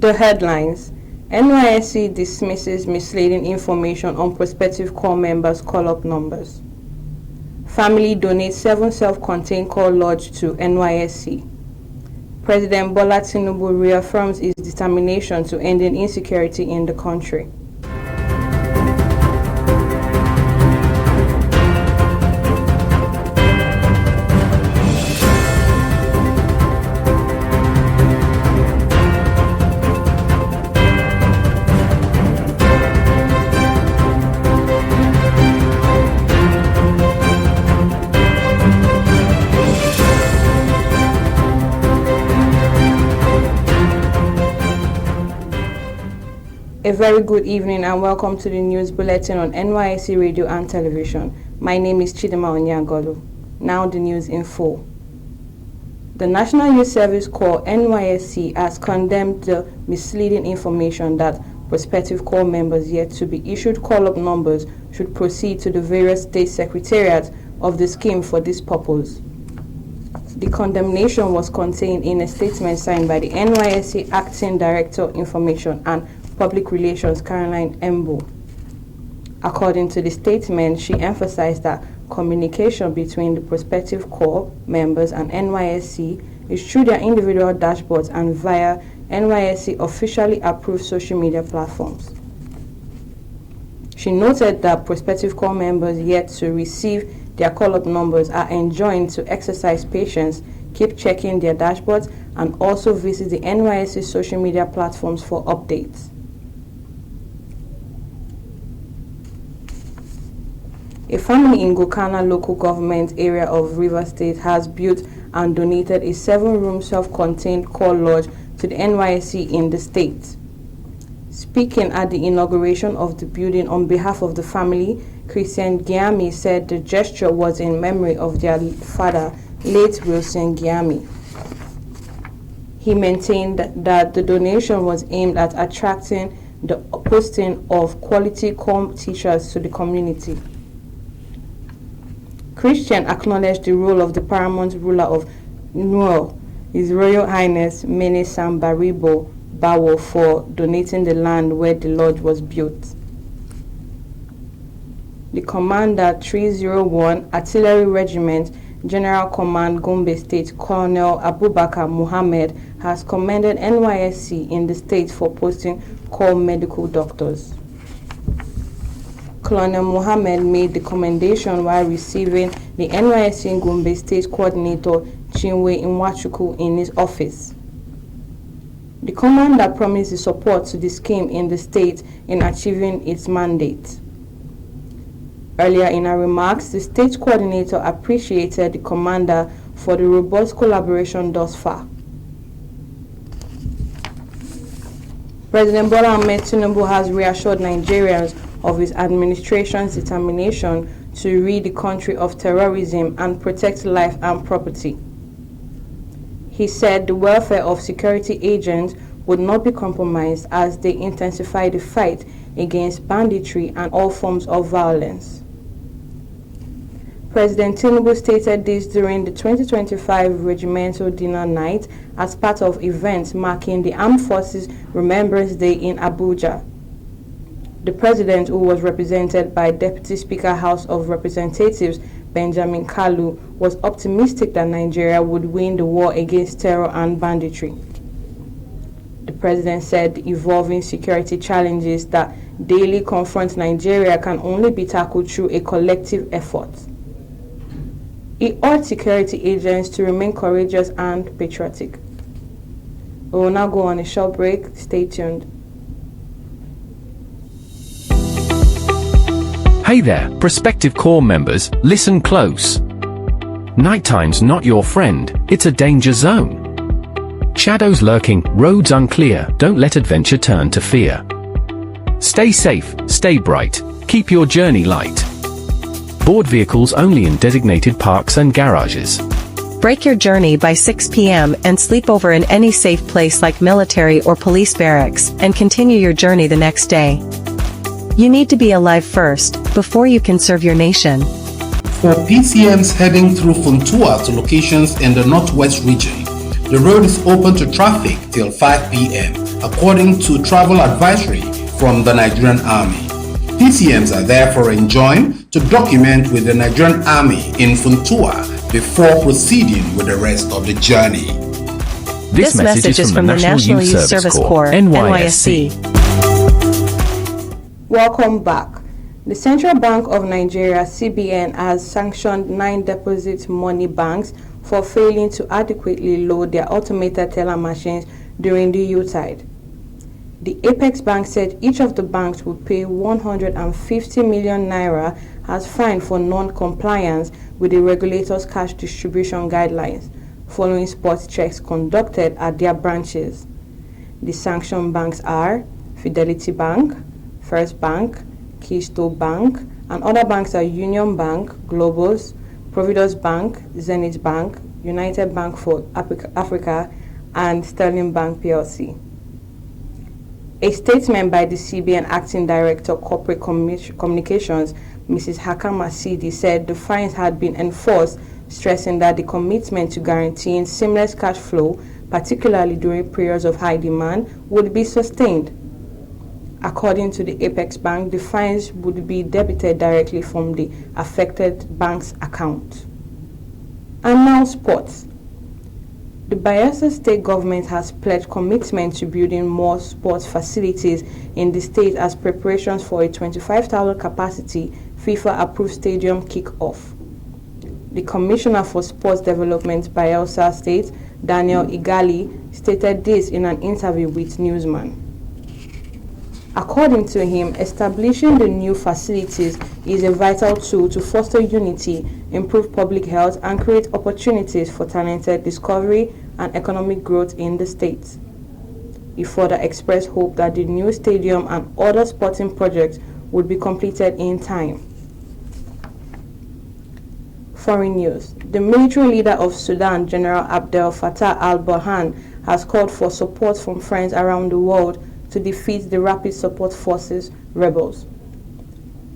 The headlines: NYSC dismisses misleading information on prospective corps members' call-up numbers. Family donates 7 self-contained call lodge to NYSC. President Bola Tinubu reaffirms his determination to ending insecurity in the country. A very good evening and welcome to the news bulletin on NYSC radio and television. My name is Chidima Onyagolu. Now the news in full. The National Youth Service Corps NYSC has condemned the misleading information that prospective corps members yet to be issued call-up numbers should proceed to the various state secretariats of the scheme for this purpose. The condemnation was contained in a statement signed by the NYSC Acting Director of Information and Public Relations, Caroline Embo. According to the statement, she emphasized that communication between the prospective corps members and NYSC is through their individual dashboards and via NYSC officially approved social media platforms. She noted that prospective corps members yet to receive their call-up numbers are enjoined to exercise patience, keep checking their dashboards, and also visit the NYSC social media platforms for updates. A family in Gokana local government area of Rivers State has built and donated a 7-room self-contained call lodge to the NYSC in the state. Speaking at the inauguration of the building on behalf of the family, Christian Giami said the gesture was in memory of their father, late Wilson Giami. He maintained that the donation was aimed at attracting the posting of quality corps teachers to the community. Christian acknowledged the role of the paramount ruler of Nuer, His Royal Highness Mene Sambaribo Bawo, for donating the land where the lodge was built. The Commander 301 Artillery Regiment, General Command Gombe State, Colonel Abubakar Muhammad, has commended NYSC in the state for posting corps medical doctors. Colonel Muhammad made the commendation while receiving the NYSC Gombe State Coordinator Chinwe Nwachuku in his office. The commander promised his support to the scheme in the state in achieving its mandate. Earlier in her remarks, the state coordinator appreciated the commander for the robust collaboration thus far. President Bola Ahmed Tinubu has reassured Nigerians of his administration's determination to rid the country of terrorism and protect life and property. He said the welfare of security agents would not be compromised as they intensify the fight against banditry and all forms of violence. President Tinubu stated this during the 2025 Regimental Dinner Night as part of events marking the Armed Forces Remembrance Day in Abuja. The president, who was represented by Deputy Speaker House of Representatives Benjamin Kalu, was optimistic that Nigeria would win the war against terror and banditry. The president said the evolving security challenges that daily confront Nigeria can only be tackled through a collective effort. He urged security agents to remain courageous and patriotic. We will now go on a short break. Stay tuned. Hey there, prospective corps members, listen close. Nighttime's not your friend, it's a danger zone. Shadows lurking, roads unclear, don't let adventure turn to fear. Stay safe, stay bright, keep your journey light. Board vehicles only in designated parks and garages. Break your journey by 6 p.m. and sleep over in any safe place like military or police barracks, and continue your journey the next day. You need to be alive first, before you can serve your nation. For PCMs heading through Funtua to locations in the Northwest region, The road is open to traffic till 5 p.m. according to travel advisory from the Nigerian Army. PCMs are therefore enjoined to document with the Nigerian Army in Funtua before proceeding with the rest of the journey. This message is from the National Youth Service Corps, NYSC. Welcome back. The Central Bank of Nigeria, CBN, has sanctioned 9 deposit money banks for failing to adequately load their automated teller machines during the Yuletide. The Apex Bank said each of the banks would pay 150 million naira as fine for non-compliance with the regulator's cash distribution guidelines, following spot checks conducted at their branches. The sanctioned banks are Fidelity Bank, First Bank, Keystone Bank, and other banks are Union Bank, Globus, Providus Bank, Zenith Bank, United Bank for Africa, and Sterling Bank PLC. A statement by the CBN Acting Director Corporate Communications, Mrs. Hakama Sidi, said the fines had been enforced, stressing that the commitment to guaranteeing seamless cash flow, particularly during periods of high demand, would be sustained. According to the Apex Bank, the fines would be debited directly from the affected bank's account. And now sports. The Bayelsa State government has pledged commitment to building more sports facilities in the state as preparations for a 25,000 capacity FIFA-approved stadium kick off. The Commissioner for Sports Development, Bayelsa State, Daniel Igali, stated this in an interview with Newsman. According to him, establishing the new facilities is a vital tool to foster unity, improve public health, and create opportunities for talented discovery and economic growth in the state. He further expressed hope that the new stadium and other sporting projects would be completed in time. Foreign news. The military leader of Sudan, General Abdel Fattah al-Burhan, has called for support from friends around the world to defeat the Rapid Support Forces rebels.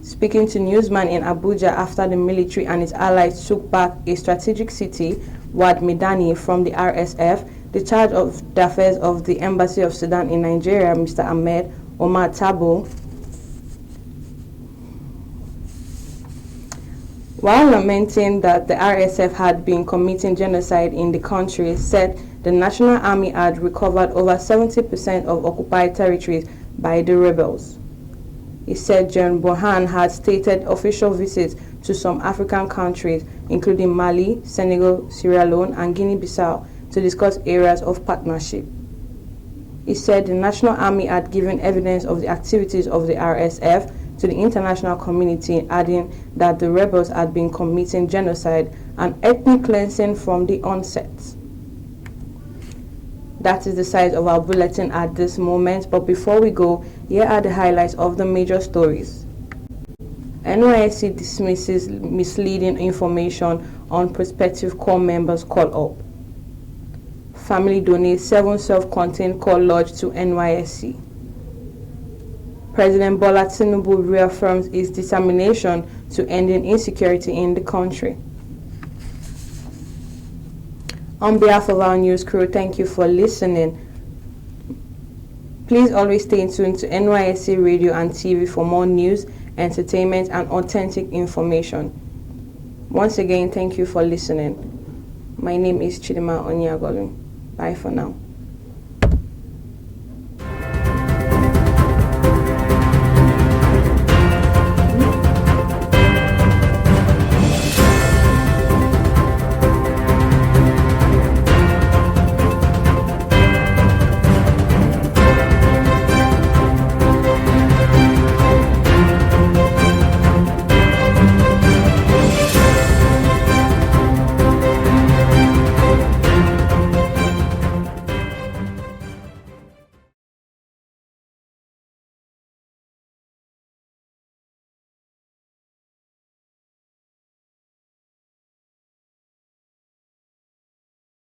Speaking to Newsman in Abuja after the military and its allies took back a strategic city, Wad Medani, from the RSF, the charge of the affairs of the Embassy of Sudan in Nigeria, Mr. Ahmed Omar Tabo, while lamenting that the RSF had been committing genocide in the country, said the National Army had recovered over 70% of occupied territories by the rebels. He said General Burhan had stated official visits to some African countries, including Mali, Senegal, Sierra Leone, and Guinea-Bissau, to discuss areas of partnership. He said the National Army had given evidence of the activities of the RSF to the international community, adding that the rebels had been committing genocide and ethnic cleansing from the onset. That is the size of our bulletin at this moment, but before we go, here are the highlights of the major stories. NYSC dismisses misleading information on prospective corps members call-up. Family donates 7 self-contained call lodge to NYSC. President Bola Tinubu reaffirms his determination to ending insecurity in the country. On behalf of our news crew, thank you for listening. Please always stay tuned to NYSC Radio and TV for more news, entertainment, and authentic information. Once again, thank you for listening. My name is Chidima Onyagolu. Bye for now.